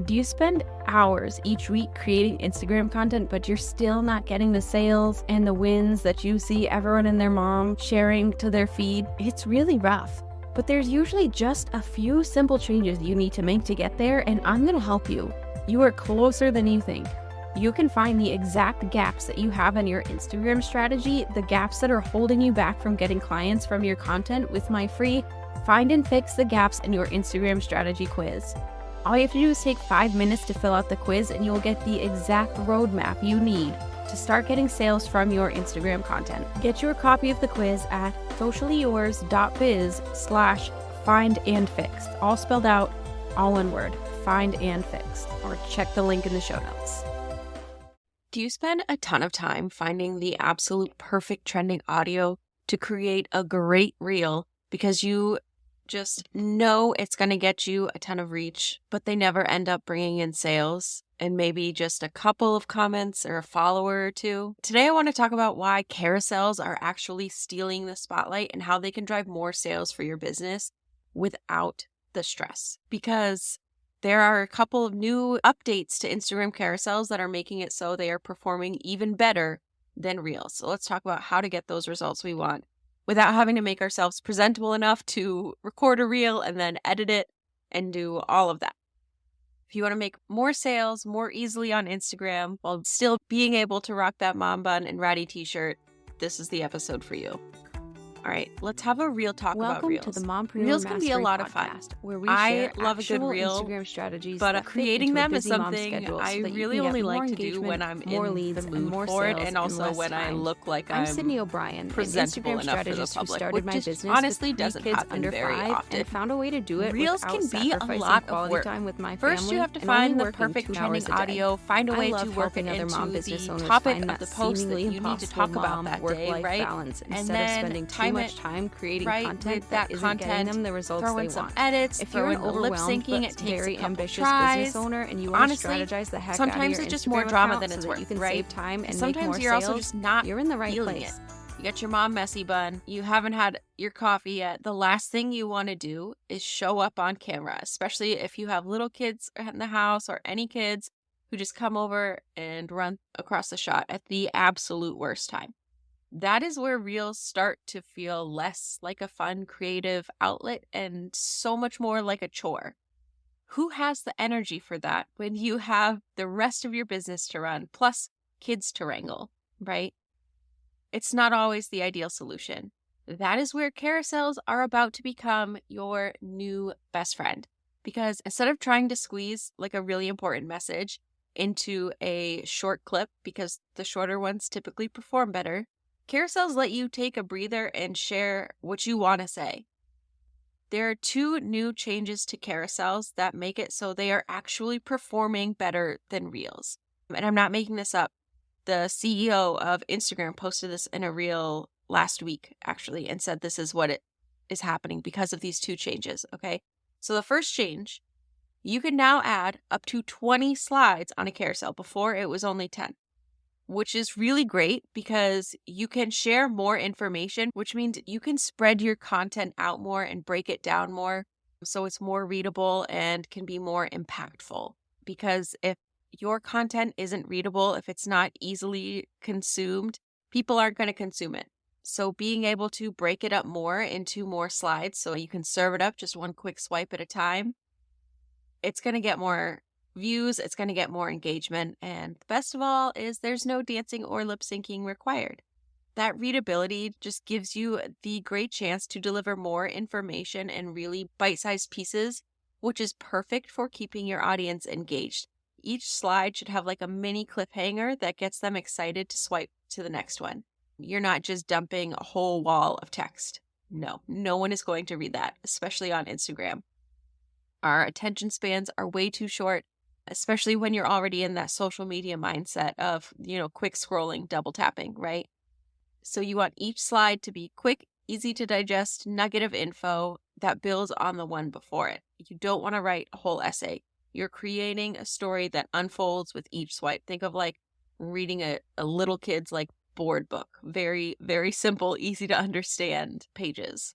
Do you spend hours each week creating Instagram content, but you're still not getting the sales and the wins that you see everyone and their mom sharing to their feed? It's really rough. But there's usually just a few simple changes you need to make to get there, and I'm going to help you. You are closer than you think. You can find the exact gaps that you have in your Instagram strategy, the gaps that are holding you back from getting clients from your content, with my free Find and Fix the Gaps in Your Instagram Strategy quiz. All you have to do is take 5 minutes to fill out the quiz, and you'll get the exact roadmap you need to start getting sales from your Instagram content. Get your copy of the quiz at sociallyyours.biz/findandfixed. All spelled out, all one word, find and fixed, or check the link in the show notes. Do you spend a ton of time finding the absolute perfect trending audio to create a great reel because you just know it's going to get you a ton of reach, but they never end up bringing in sales and maybe just a couple of comments or a follower or two? Today, I want to talk about why carousels are actually stealing the spotlight and how they can drive more sales for your business without the stress. Because there are a couple of new updates to Instagram carousels that are making it so they are performing even better than Reels. So let's talk about how to get those results we want without having to make ourselves presentable enough to record a reel and then edit it and do all of that. If you want to make more sales more easily on Instagram while still being able to rock that mom bun and ratty t-shirt, this is the episode for you. All right, let's have a real talk about Reels. Welcome to the Mompreneur Reels can be a lot of fun. Where we I share love a good reel, Instagram strategies, but creating them is something I really only like to do when I'm in the mood for it, and also when I look like I'm Sydney O'Brien, presentable enough for the public, which just honestly doesn't happen very often. And found a way to do it. Reels can be a lot of work. First, you have to find the perfect trending audio, find a way to work it into the topic of the post that you need to talk about that day, right? And then time it time creating right content with that isn't getting content, them the results throw they in some want. edits, If throw you're in an the lip overwhelmed syncing, but it takes very a couple ambitious tries. business owner and you want to Honestly, strategize the heck sometimes out of your it's just Instagram more drama account than so it's that worth, you can right? save time and Sometimes make more you're sales, also just not you're in the right feeling place. it. You got your mom messy bun. You haven't had your coffee yet. The last thing you want to do is show up on camera, especially if you have little kids in the house or any kids who just come over and run across the shot at the absolute worst time. That is where Reels start to feel less like a fun, creative outlet and so much more like a chore. Who has the energy for that when you have the rest of your business to run, plus kids to wrangle, right? It's not always the ideal solution. That is where carousels are about to become your new best friend. Because instead of trying to squeeze like a really important message into a short clip, because the shorter ones typically perform better, carousels let you take a breather and share what you want to say. There are 2 new changes to carousels that make it so they are actually performing better than Reels. And I'm not making this up. The CEO of Instagram posted this in a reel last week, actually, and said this is what it is happening because of these 2 changes, okay? So the first change, you can now add up to 20 slides on a carousel. Before, it was only 10. Which is really great because you can share more information, which means you can spread your content out more and break it down more so it's more readable and can be more impactful. Because if your content isn't readable, if it's not easily consumed, people aren't going to consume it. So being able to break it up more into more slides so you can serve it up just one quick swipe at a time, it's going to get more views, it's going to get more engagement, and the best of all is there's no dancing or lip syncing required. That readability just gives you the great chance to deliver more information in really bite-sized pieces, which is perfect for keeping your audience engaged. Each slide should have like a mini cliffhanger that gets them excited to swipe to the next one. You're not just dumping a whole wall of text. No one is going to read that, especially on Instagram. Our attention spans are way too short, especially when you're already in that social media mindset of, quick scrolling, double tapping, right? So you want each slide to be quick, easy to digest nugget of info that builds on the one before it. You don't want to write a whole essay. You're creating a story that unfolds with each swipe. Think of like reading a little kid's like board book. Very, very simple, easy to understand pages.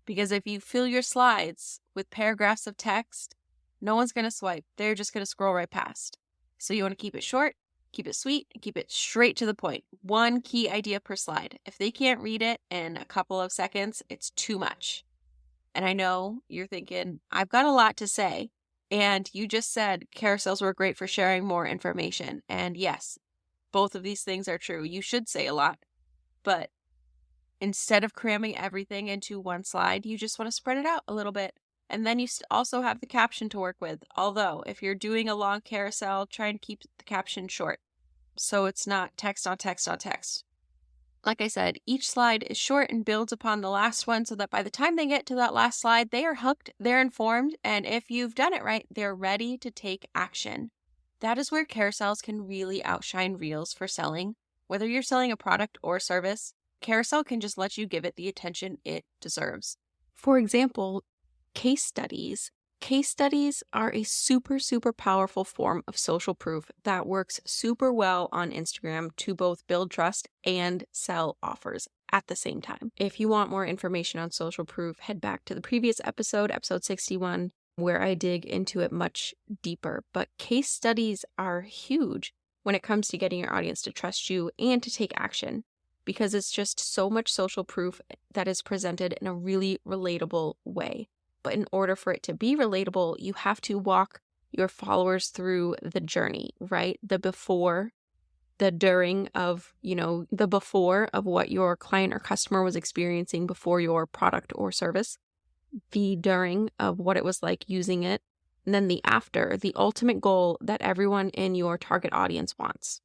Because if you fill your slides with paragraphs of text, No one's going to swipe. They're just going to scroll right past. So you want to keep it short, keep it sweet, and keep it straight to the point. One key idea per slide. If they can't read it in a couple of seconds, it's too much. And I know you're thinking, I've got a lot to say. And you just said carousels were great for sharing more information. And yes, both of these things are true. You should say a lot, but instead of cramming everything into one slide, you just want to spread it out a little bit. And then you also have the caption to work with. Although if you're doing a long carousel, try and keep the caption short so it's not text on text on text. Like I said, each slide is short and builds upon the last one so that by the time they get to that last slide, they are hooked, they're informed, and if you've done it right, they're ready to take action. That is where carousels can really outshine reels for selling. Whether you're selling a product or service, carousel can just let you give it the attention it deserves. For example, case studies. Case studies are a super, super powerful form of social proof that works super well on Instagram to both build trust and sell offers at the same time. If you want more information on social proof, head back to the previous episode, episode 61, where I dig into it much deeper. But case studies are huge when it comes to getting your audience to trust you and to take action, because it's just so much social proof that is presented in a really relatable way. But in order for it to be relatable, you have to walk your followers through the journey, right? The before, the during of, the before of what your client or customer was experiencing before your product or service, the during of what it was like using it, and then the after, the ultimate goal that everyone in your target audience wants.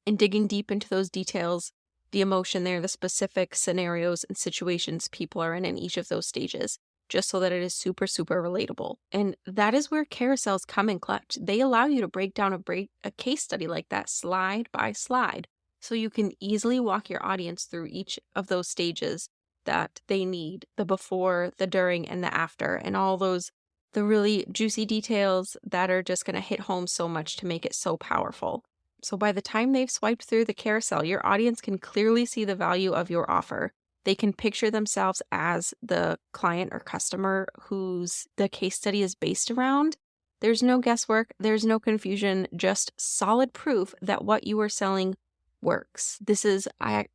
And digging deep into those details, the emotion there, the specific scenarios and situations people are in each of those stages, just so that it is super, super relatable. And that is where carousels come in clutch. They allow you to break down a case study like that slide by slide, so you can easily walk your audience through each of those stages that they need, the before, the during, and the after, and all those, the really juicy details that are just going to hit home so much to make it so powerful. So by the time they've swiped through the carousel, your audience can clearly see the value of your offer. They can picture themselves as the client or customer whose the case study is based around. There's no guesswork, there's no confusion, just solid proof that what you are selling works. This is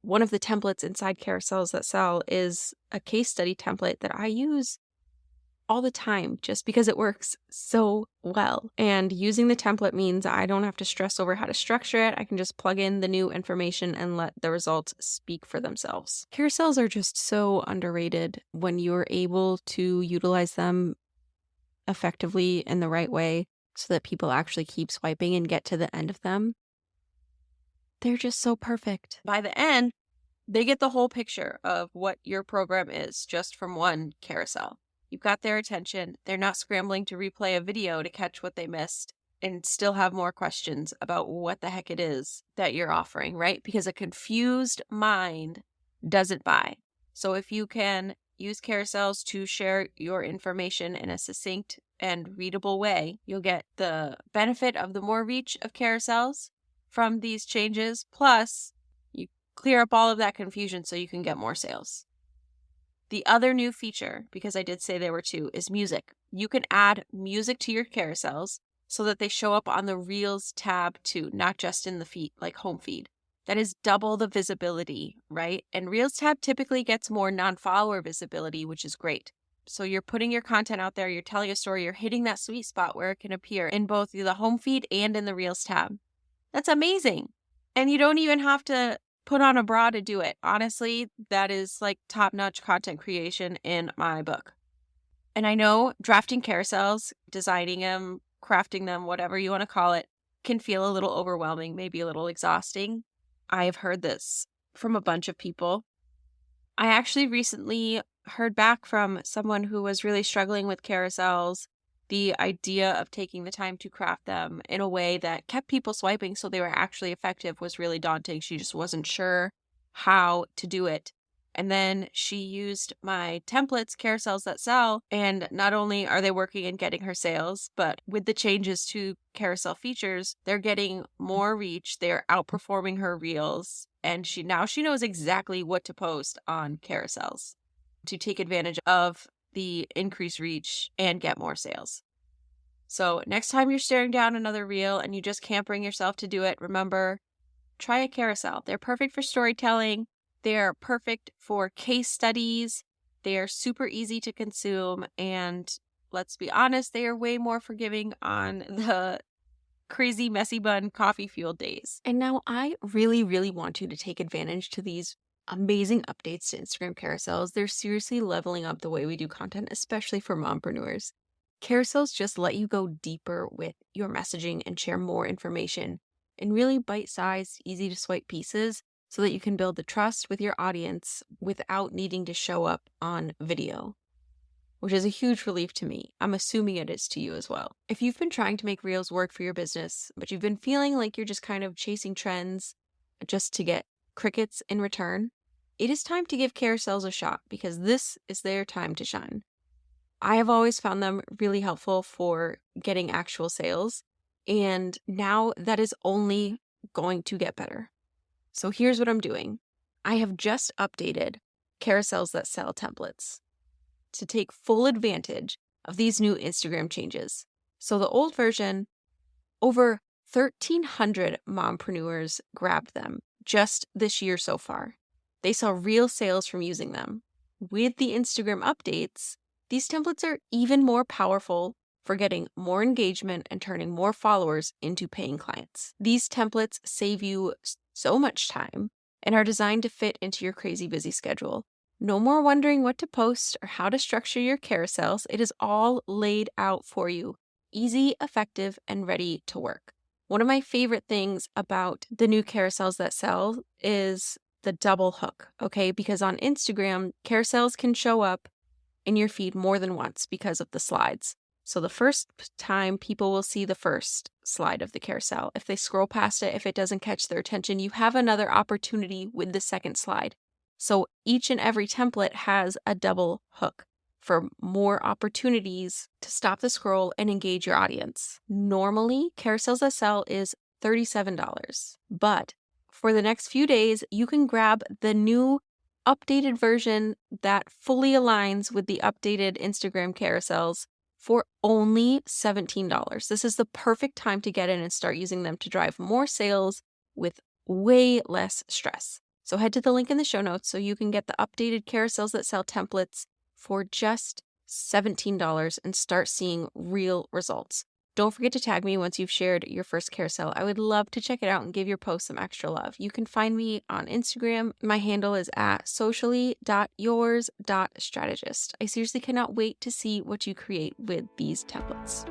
one of the templates inside Carousels That Sell is a case study template that I use all the time just because it works so well. And using the template means I don't have to stress over how to structure it. I can just plug in the new information and let the results speak for themselves. Carousels are just so underrated when you're able to utilize them effectively in the right way so that people actually keep swiping and get to the end of them. They're just so perfect. By the end, they get the whole picture of what your program is just from one carousel. You've got their attention. They're not scrambling to replay a video to catch what they missed and still have more questions about what the heck it is that you're offering, right? Because a confused mind doesn't buy. So if you can use carousels to share your information in a succinct and readable way, you'll get the benefit of the more reach of carousels from these changes. Plus, you clear up all of that confusion so you can get more sales. The other new feature, because I did say there were two, is music. You can add music to your carousels so that they show up on the Reels tab too, not just in the feed, like home feed. That is double the visibility, right? And Reels tab typically gets more non-follower visibility, which is great. So you're putting your content out there, you're telling a story, you're hitting that sweet spot where it can appear in both the home feed and in the Reels tab. That's amazing. And you don't even have to put on a bra to do it. Honestly, that is like top-notch content creation in my book. And I know drafting carousels, designing them, crafting them, whatever you want to call it, can feel a little overwhelming, maybe a little exhausting. I have heard this from a bunch of people. I actually recently heard back from someone who was really struggling with carousels. The idea of taking the time to craft them in a way that kept people swiping so they were actually effective was really daunting. She just wasn't sure how to do it. And then she used my templates, Carousels That Sell, and not only are they working and getting her sales, but with the changes to carousel features, they're getting more reach. They're outperforming her reels. And she knows exactly what to post on carousels to take advantage of the increased reach and get more sales. So next time you're staring down another reel and you just can't bring yourself to do it, remember, try a carousel. They're perfect for storytelling. They're perfect for case studies. They are super easy to consume. And let's be honest, they are way more forgiving on the crazy messy bun coffee fueled days. And now I really, really want you to take advantage to these amazing updates to Instagram carousels. They're seriously leveling up the way we do content, especially for mompreneurs. Carousels just let you go deeper with your messaging and share more information in really bite-sized, easy to swipe pieces so that you can build the trust with your audience without needing to show up on video, which is a huge relief to me. I'm assuming it is to you as well. If you've been trying to make reels work for your business, but you've been feeling like you're just kind of chasing trends just to get crickets in return, it is time to give carousels a shot because this is their time to shine. I have always found them really helpful for getting actual sales, and now that is only going to get better. So here's what I'm doing. I have just updated Carousels That Sell templates to take full advantage of these new Instagram changes. So the old version, over 1,300 mompreneurs grabbed them just this year so far. They saw real sales from using them. With the Instagram updates, these templates are even more powerful for getting more engagement and turning more followers into paying clients. These templates save you so much time and are designed to fit into your crazy busy schedule. No more wondering what to post or how to structure your carousels. It is all laid out for you. Easy, effective, and ready to work. One of my favorite things about the new Carousels That Sell is the double hook, okay? Because on Instagram, carousels can show up in your feed more than once because of the slides. So the first time people will see the first slide of the carousel. If they scroll past it, if it doesn't catch their attention, you have another opportunity with the second slide. So each and every template has a double hook for more opportunities to stop the scroll and engage your audience. Normally, Carousels That Sell is $37, but for the next few days, you can grab the new updated version that fully aligns with the updated Instagram carousels for only $17. This is the perfect time to get in and start using them to drive more sales with way less stress. So head to the link in the show notes so you can get the updated Carousels That Sell templates for just $17 and start seeing real results. Don't forget to tag me once you've shared your first carousel. I would love to check it out and give your post some extra love. You can find me on Instagram. My handle is at socially.yours.strategist. I seriously cannot wait to see what you create with these templates.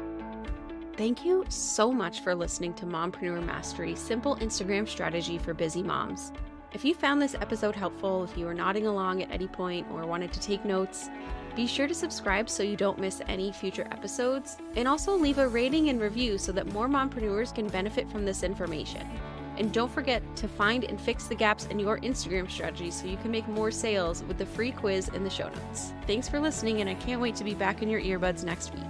Thank you so much for listening to Mompreneur Mastery, simple Instagram strategy for busy moms. If you found this episode helpful, if you were nodding along at any point or wanted to take notes, be sure to subscribe so you don't miss any future episodes, and also leave a rating and review so that more mompreneurs can benefit from this information. And don't forget to find and fix the gaps in your Instagram strategy so you can make more sales with the free quiz in the show notes. Thanks for listening, and I can't wait to be back in your earbuds next week.